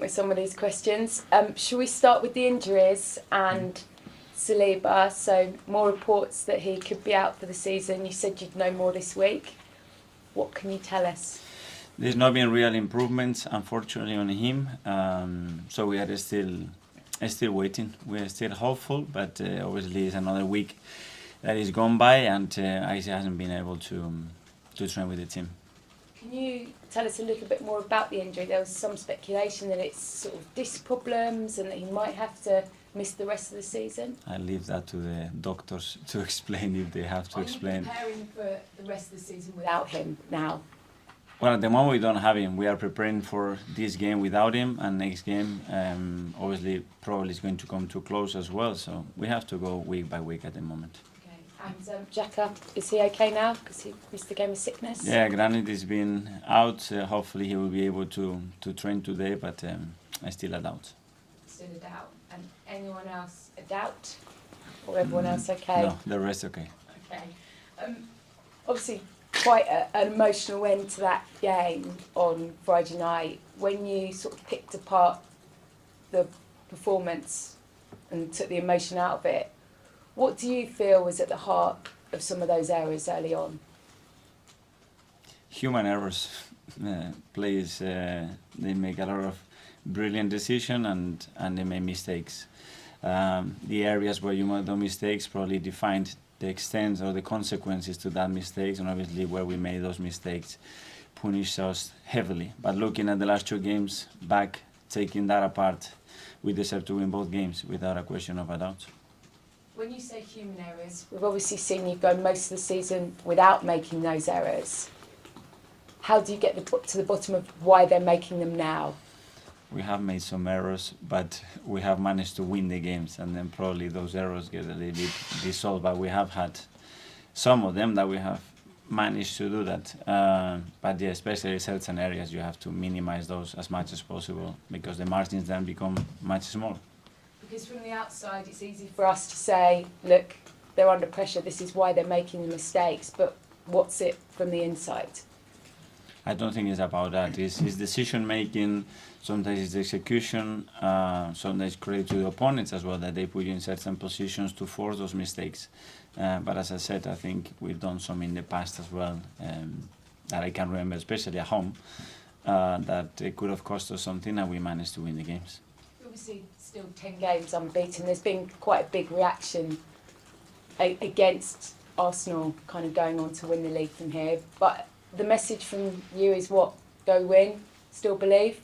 with some of these questions. Shall we start with the injuries and Saliba? So more reports that he could be out for the season. You said you'd know more this week. What can you tell us? There's not been real improvements, unfortunately, on him. So we are still waiting. We are still hopeful, but obviously it's another week that is gone by, and Isaac hasn't been able to train with the team. Can you tell us a little bit more about the injury? There was some speculation that it's sort of disc problems and that he might have to miss the rest of the season. I leave that to the doctors to explain if they have to explain. Are you preparing for the rest of the season without him now? Well, at the moment we don't have him. We are preparing for this game without him, and next game obviously probably is going to come too close as well. So we have to go week by week at the moment. Okay. And Xhaka, is he okay now? Because he missed the game with sickness. Yeah, granted he's been out. Hopefully he will be able to train today, but I still a doubt. Still a doubt. And anyone else a doubt? Or everyone else okay? No, the rest okay. Okay. Obviously, quite an emotional end to that game on Friday night. When you sort of picked apart the performance and took the emotion out of it, what do you feel was at the heart of some of those errors early on? Human errors. Players, they make a lot of brilliant decisions and they make mistakes. The areas where you made those mistakes probably defined the extent or the consequences to that mistakes, and obviously where we made those mistakes punished us heavily. But looking at the last two games back, taking that apart, we deserve to win both games without a question of a doubt. When you say human errors, we've obviously seen you go most of the season without making those errors. How do you get to the bottom of why they're making them now? We have made some errors, but we have managed to win the games, and then probably those errors get a little bit dissolved. But we have had some of them that we have managed to do that. But yeah, especially certain areas, you have to minimize those as much as possible because the margins then become much smaller. Because from the outside, it's easy for us to say, look, they're under pressure, this is why they're making the mistakes, but what's it from the inside? I don't think it's about that. It's decision making, sometimes it's execution, sometimes credit to the opponents as well, that they put you in certain positions to force those mistakes. But as I said, I think we've done some in the past as well, that I can remember, especially at home, that it could have cost us something and we managed to win the games. Obviously, still 10 games unbeaten. There's been quite a big reaction against Arsenal kind of going on to win the league from here. But the message from you is what? Go win? Still believe?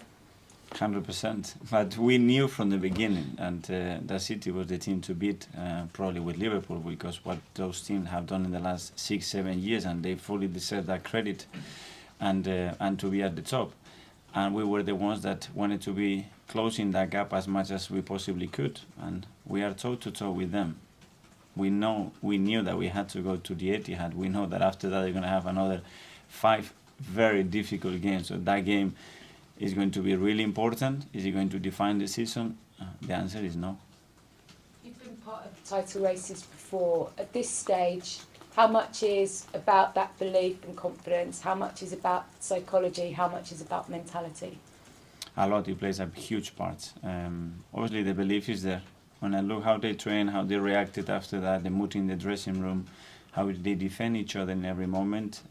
100%. But we knew from the beginning, and that City was the team to beat, probably with Liverpool, because what those teams have done in the last 6-7 years, and they fully deserve that credit and to be at the top. And we were the ones that wanted to be closing that gap as much as we possibly could, and we are toe-to-toe with them. We knew that we had to go to the Etihad. We know that after that they're going to have another 5 very difficult games. So that game is going to be really important. Is it going to define the season? The answer is no. You've been part of title races before. At this stage, how much is about that belief and confidence? How much is about psychology? How much is about mentality? A lot. It plays a huge part. Obviously, the belief is there. When I look how they train, how they reacted after that, the mood in the dressing room, how they defend each other in every moment,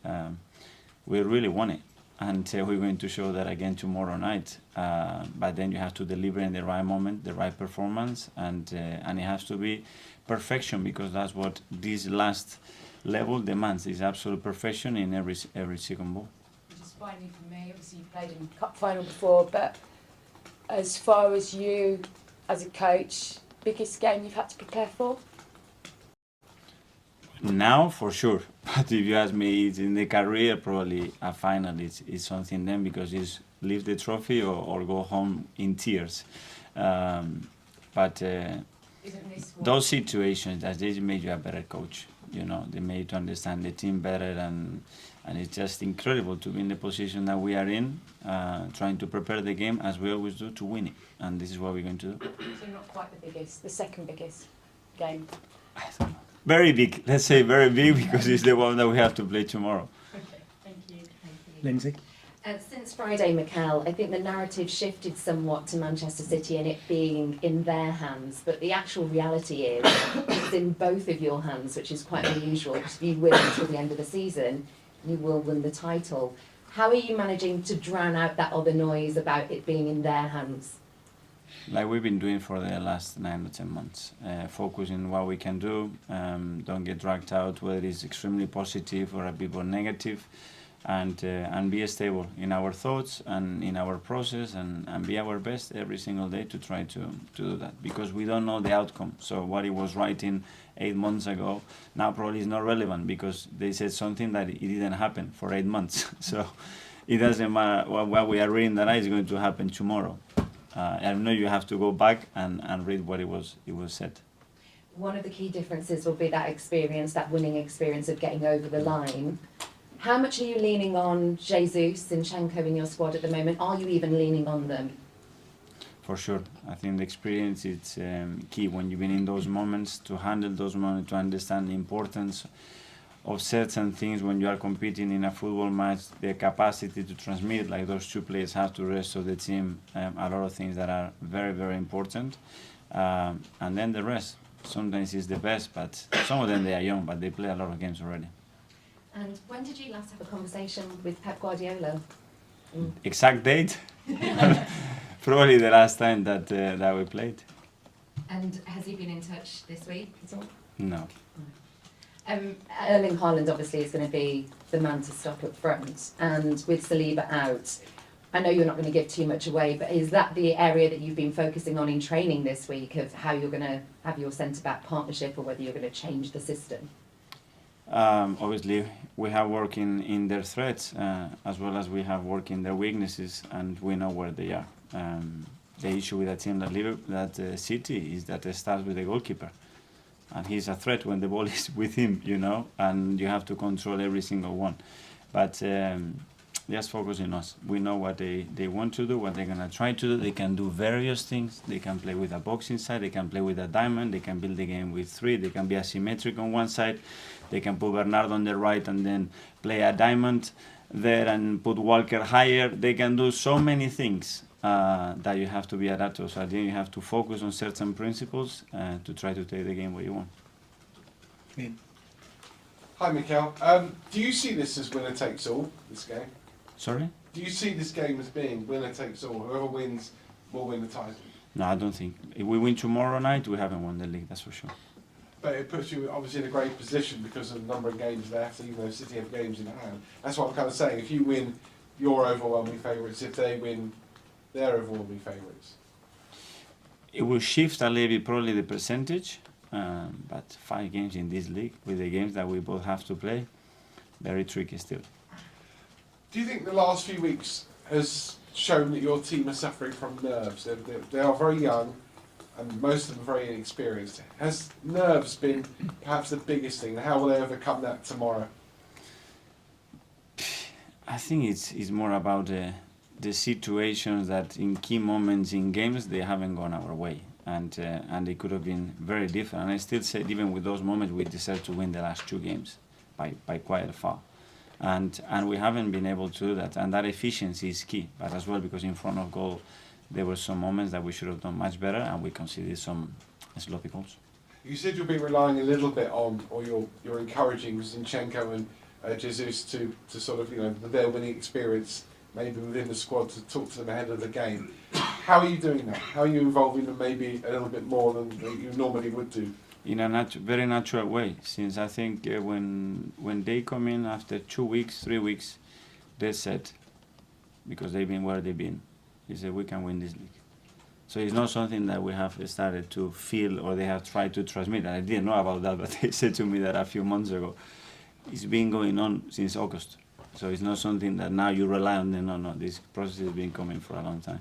we really want it. And we're going to show that again tomorrow night. But then you have to deliver in the right moment, the right performance, and it has to be perfection, because that's what this last level demands, is absolute perfection in every second ball. Just finally for me, obviously you played in cup final before, but as far as you as a coach, biggest game you've had to prepare for? Now, for sure. But if you ask me, it's in the career, probably a final is something then, because it's leave the trophy or go home in tears. But those situations, that they make you a better coach. You know, they make you to understand the team better, and it's just incredible to be in the position that we are in, trying to prepare the game as we always do to win it. And this is what we're going to do. So not quite the biggest, the second biggest game? I don't know. Very big, let's say very big, because it's the one that we have to play tomorrow. Okay, thank you. Lindsay? Since Friday, Mikel, I think the narrative shifted somewhat to Manchester City and it being in their hands, but the actual reality is it's in both of your hands, which is quite unusual, because if you win until the end of the season, you will win the title. How are you managing to drown out that other noise about it being in their hands? Like we've been doing for the last 9 or 10 months, focusing on what we can do, don't get dragged out whether it's extremely positive or a bit more negative, and be stable in our thoughts and in our process, and be our best every single day to try to do that, because we don't know the outcome. So what he was writing 8 months ago now probably is not relevant, because they said something that it didn't happen for 8 months. So it doesn't matter what we are reading that is going to happen tomorrow. I know you have to go back and read what it was said. One of the key differences will be that experience, that winning experience of getting over the line. How much are you leaning on Jesus, Zinchenko in your squad at the moment? Are you even leaning on them? For sure. I think the experience is key when you've been in those moments, to handle those moments, to understand the importance of certain things when you are competing in a football match, the capacity to transmit, like those two players have to the rest of the team, a lot of things that are very, very important. And then the rest. Sometimes it's the best, but some of them, they are young, but they play a lot of games already. And when did you last have a conversation with Pep Guardiola? Exact date? Probably the last time that we played. And has he been in touch this week at all? No. Erling Haaland obviously is going to be the man to stop up front, and with Saliba out, I know you're not going to give too much away, but is that the area that you've been focusing on in training this week, of how you're going to have your centre-back partnership, or whether you're going to change the system? Obviously, we have work in their threats, as well as we have work in their weaknesses, and we know where they are. The issue with a team that City is that it starts with the goalkeeper, and he's a threat when the ball is with him, and you have to control every single one. But just focus on us. We know what they want to do, what they're going to try to do. They can do various things. They can play with a box inside, they can play with a diamond, they can build the game with three, they can be asymmetric on one side, they can put Bernardo on the right and then play a diamond there and put Walker higher. They can do so many things that you have to be adaptable. So at the end you have to focus on certain principles to try to take the game where you want. Hi, Mikel. Do you see this as winner takes all, this game? Sorry? Do you see this game as being winner takes all? Whoever wins will win the title? No, I don't think. If we win tomorrow night, we haven't won the league, that's for sure. But it puts you obviously in a great position because of the number of games left, even though City have games in hand. That's what I'm kind of saying. If you win, you're overwhelming favourites. If they win, they're overwhelming favourites. It will shift a little bit, probably the percentage, but 5 games in this league, with the games that we both have to play, very tricky still. Do you think the last few weeks has shown that your team are suffering from nerves? They are very young, and most of them are very inexperienced. Has nerves been perhaps the biggest thing? How will they overcome that tomorrow? I think it's more about the situations that in key moments in games they haven't gone our way, and they could have been very different. And I still say, even with those moments, we deserve to win the last 2 games by quite far. And we haven't been able to do that, and that efficiency is key. But as well, because in front of goal, there were some moments that we should have done much better, and we conceded some sloppy goals. You said you'll be relying a little bit on, or you're encouraging Zinchenko and Jesus to sort of, their winning experience, maybe within the squad, to talk to them ahead of the game. How are you doing that? How are you involving them maybe a little bit more than you normally would do? In a very natural way, since I think when they come in after 2 weeks, 3 weeks, they're set, because they've been where they've been. They said, we can win this league. So it's not something that we have started to feel or they have tried to transmit. And I didn't know about that, but they said to me that a few months ago. It's been going on since August. So it's not something that now you rely on them. No, this process has been coming for a long time.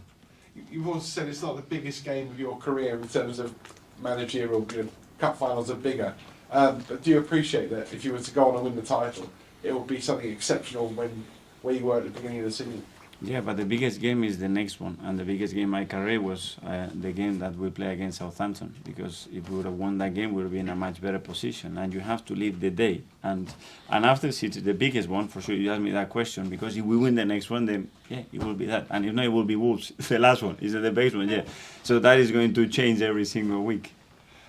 You've also said it's not the biggest game of your career in terms of managerial. Cup finals are bigger. But do you appreciate that if you were to go on and win the title, it would be something exceptional where you were at the beginning of the season? Yeah, but the biggest game is the next one, and the biggest game in my career was the game that we play against Southampton. Because if we would have won that game, we would be in a much better position. And you have to live the day. And after City, the biggest one for sure. You asked me that question because if we win the next one, then yeah, it will be that. And if not, it will be Wolves. The last one is the best one. Yeah. So that is going to change every single week.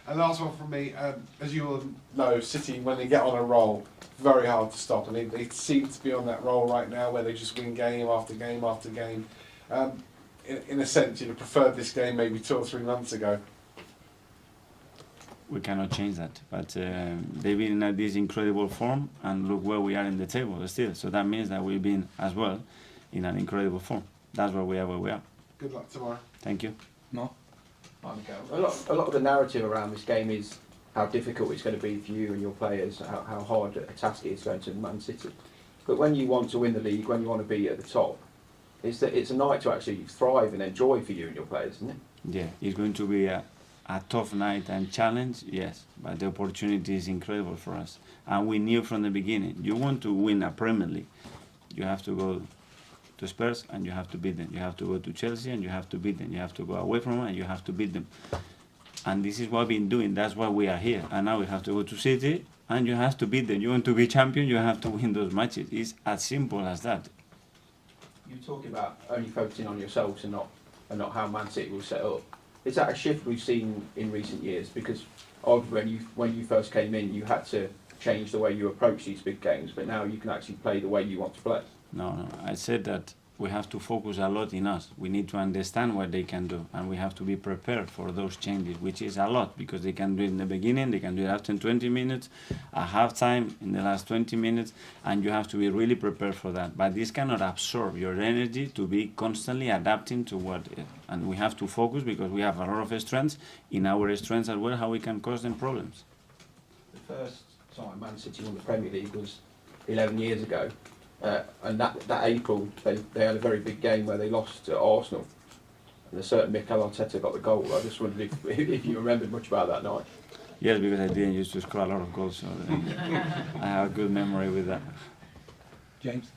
And last one from me, as you all know, City, when they get on a roll, very hard to stop, and they seem to be on that roll right now where they just win game after game after game. In a sense, you'd have preferred this game maybe 2 or 3 months ago. We cannot change that, but they've been in this incredible form, and look where we are in the table still. So that means that we've been as well in an incredible form. That's where we are. Good luck tomorrow. Thank you. No. Hi, Mikel. A lot of the narrative around this game is how difficult it's going to be for you and your players, how hard a task it is going to Man City. But when you want to win the league, when you want to be at the top, it's a night to actually thrive and enjoy for you and your players, isn't it? Yeah, it's going to be a tough night and challenge, yes, but the opportunity is incredible for us. And we knew from the beginning, you want to win a Premier League, you have to go to Spurs and you have to beat them. You have to go to Chelsea and you have to beat them. You have to go away from them and you have to beat them. And this is what we've been doing. That's why we are here. And now we have to go to City and you have to beat them. You want to be champion, you have to win those matches. It's as simple as that. You're talking about only focusing on yourselves and not how Man City will set up. Is that a shift we've seen in recent years? Because when you first came in, you had to change the way you approach these big games, but now you can actually play the way you want to play. No. I said that we have to focus a lot in us. We need to understand what they can do, and we have to be prepared for those changes, which is a lot, because they can do it in the beginning, they can do it after 20 minutes, at halftime, in the last 20 minutes, and you have to be really prepared for that. But this cannot absorb your energy to be constantly adapting to what is. And we have to focus, because we have a lot of strengths, in our strengths as well, how we can cause them problems. The first time Man City won the Premier League was 11 years ago. And that April, they had a very big game where they lost to Arsenal. And a certain Mikel Arteta got the goal. I just wondered if you remembered much about that night. Yes, because I didn't used to score a lot of goals, so I have a good memory with that. James?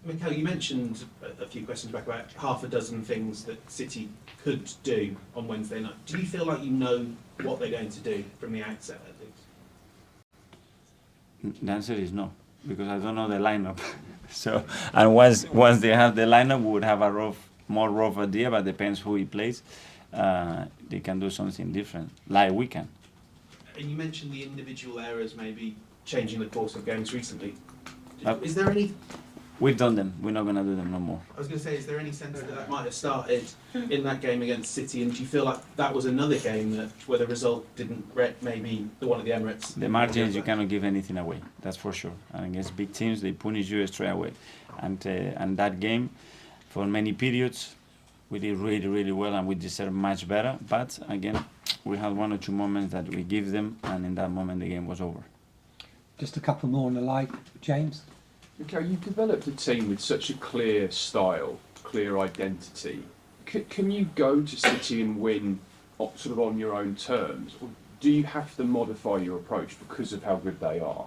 Mikel, you mentioned a few questions back about half a dozen things that City could do on Wednesday night. Do you feel like you know what they're going to do from the outset, at least? The answer is no, because I don't know the lineup. So, and once they have the lineup, we would have a more rough idea, but depends who he plays. They can do something different, like we can. And you mentioned the individual errors maybe changing the course of games recently. Uh, Is there any... We've done them. We're not going to do them no more. I was going to say, is there any sense that might have started in that game against City, and do you feel like that was another game where the result didn't maybe the one at the Emirates? The margins, you cannot give anything away, that's for sure. And against big teams, they punish you straight away. And that game, for many periods, we did really, really well, and we deserved much better. But again, we had 1 or 2 moments that we give them, and in that moment, the game was over. Just a couple more on the line. James? Okay, you've developed a team with such a clear style, clear identity. Can you go to City and win sort of on your own terms, or do you have to modify your approach because of how good they are?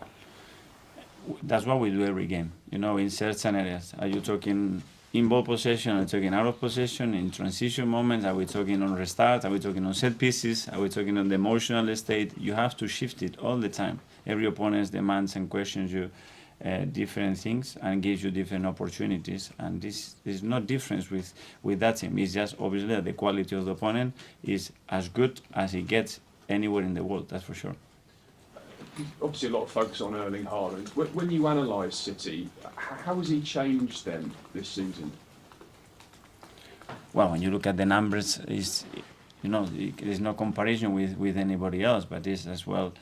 That's what we do every game. You know, in certain areas. Are you talking in ball possession? Are you talking out of possession? In transition moments? Are we talking on restart? Are we talking on set pieces? Are we talking on the emotional state? You have to shift it all the time. Every opponent demands and questions you different things and gives you different opportunities. And this is not difference with that team. It's just obviously that the quality of the opponent is as good as it gets anywhere in the world. That's for sure. Obviously, a lot of focus on Erling Haaland. When you analyse City, how has he changed them this season? Well, when you look at the numbers, there's no comparison with anybody else. But this as well,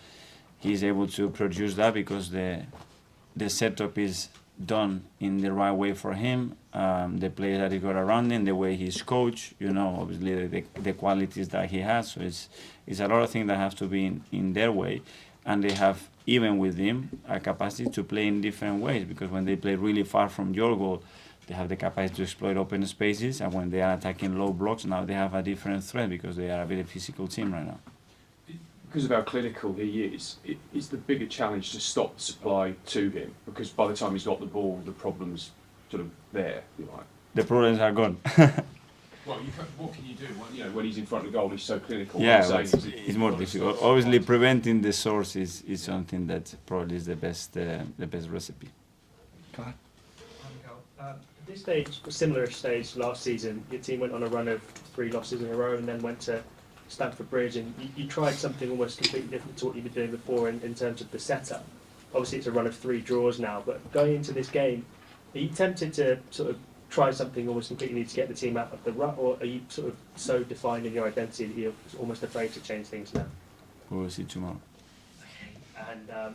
he's able to produce that because the setup is done in the right way for him. The players that he got around him, the way he's coached, obviously the qualities that he has. So it's a lot of things that have to be in their way. And they have, even with him, a capacity to play in different ways, because when they play really far from your goal, they have the capacity to exploit open spaces, and when they are attacking low blocks, now they have a different threat because they are a very physical team right now. Because of how clinical he is the bigger challenge to stop the supply to him, because by the time he's got the ball, the problem's sort of there, if you like. the problems are gone. Well, what can you do? When he's in front of the goal, he's so clinical. Yeah, What I'm but saying is it's more difficult. Obviously, preventing the source is something that probably is the best recipe. Clive? At this stage, a similar stage last season, your team went on a run of 3 losses in a row and then went to Stamford Bridge, and you tried something almost completely different to what you've been doing before in terms of the setup. Obviously, it's a run of 3 draws now, but going into this game, are you tempted to sort of try something almost completely new to get the team out of the rut, or are you sort of so defined in your identity that you're almost afraid to change things now? We will see tomorrow. And No.